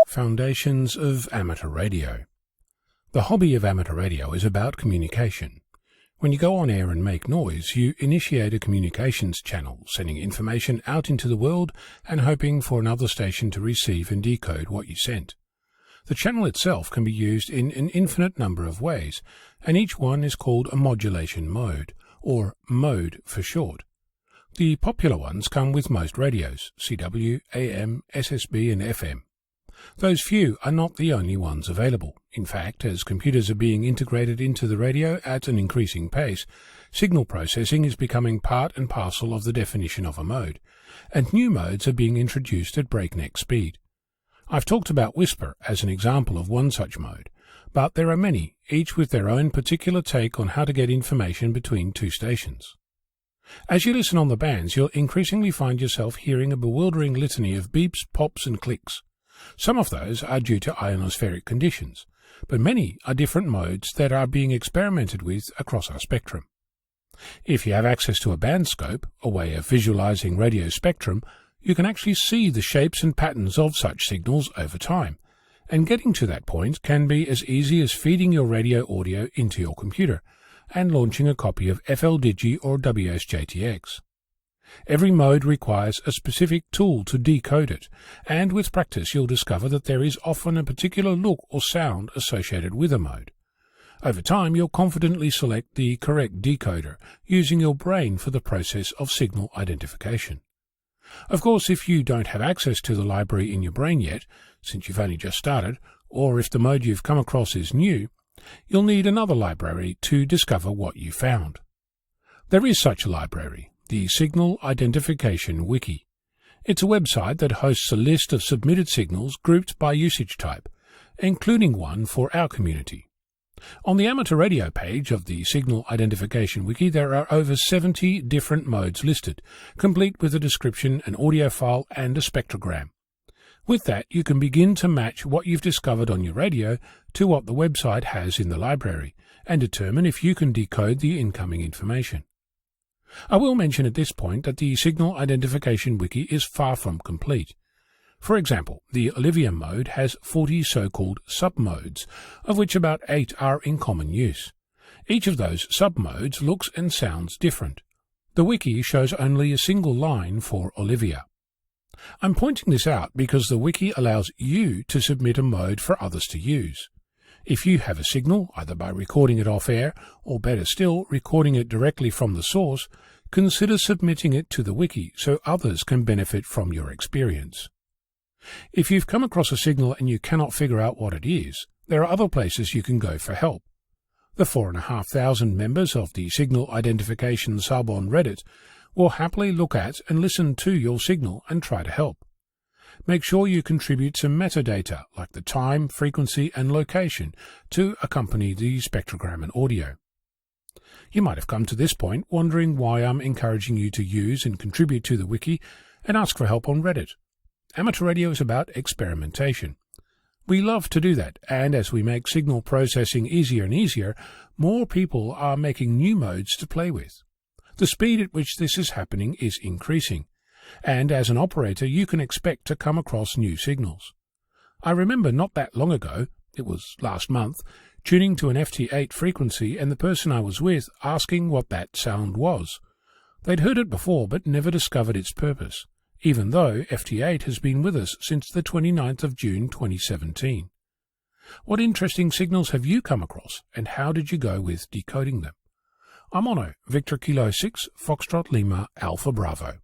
Foundations of Amateur Radio. The hobby of amateur radio is about communication. When you go on air and make noise, you initiate a communications channel, sending information out into the world and hoping for another station to receive and decode what you sent. The channel itself can be used in an infinite number of ways, and each one is called a modulation mode, or mode for short. The popular ones come with most radios, CW, AM, SSB and FM. Those few are not the only ones available. In fact, as computers are being integrated into the radio at an increasing pace, signal processing is becoming part and parcel of the definition of a mode, and new modes are being introduced at breakneck speed. I've talked about Whisper as an example of one such mode, but there are many, each with their own particular take on how to get information between two stations. As you listen on the bands, you'll increasingly find yourself hearing a bewildering litany of beeps, pops and clicks. Some of those are due to ionospheric conditions, but many are different modes that are being experimented with across our spectrum. If you have access to a band scope, a way of visualizing radio spectrum, you can actually see the shapes and patterns of such signals over time, and getting to that point can be as easy as feeding your radio audio into your computer and launching a copy of FLDigi or WSJTX. Every mode requires a specific tool to decode it, and with practice you'll discover that there is often a particular look or sound associated with a mode. Over time you'll confidently select the correct decoder, using your brain for the process of signal identification. Of course, if you don't have access to the library in your brain yet, since you've only just started, or if the mode you've come across is new, you'll need another library to discover what you found. There is such a library, the Signal Identification Wiki. It's a website that hosts a list of submitted signals grouped by usage type, including one for our community. On the amateur radio page of the Signal Identification Wiki, there are over 70 different modes listed, complete with a description, an audio file, and a spectrogram. With that, you can begin to match what you've discovered on your radio to what the website has in the library, and determine if you can decode the incoming information. I will mention at this point that the Signal Identification Wiki is far from complete. For example, the Olivia mode has 40 so-called sub-modes, of which about 8 are in common use. Each of those sub-modes looks and sounds different. The wiki shows only a single line for Olivia. I'm pointing this out because the wiki allows you to submit a mode for others to use. If you have a signal, either by recording it off-air, or better still, recording it directly from the source, consider submitting it to the wiki so others can benefit from your experience. If you've come across a signal and you cannot figure out what it is, there are other places you can go for help. The 4,500 members of the Signal Identification sub on Reddit will happily look at and listen to your signal and try to help. Make sure you contribute some metadata like the time, frequency and location to accompany the spectrogram and audio. You might have come to this point wondering why I'm encouraging you to use and contribute to the wiki and ask for help on Reddit. Amateur radio is about experimentation. We love to do that, and as we make signal processing easier and easier, more people are making new modes to play with. The speed at which this is happening is increasing, and as an operator you can expect to come across new signals. I remember not that long ago, it was last month, tuning to an FT8 frequency and the person I was with asking what that sound was. They'd heard it before but never discovered its purpose, even though FT8 has been with us since the 29th of June 2017. What interesting signals have you come across, and how did you go with decoding them? I'm Ono, Victor Kilo 6, Foxtrot Lima, Alpha Bravo.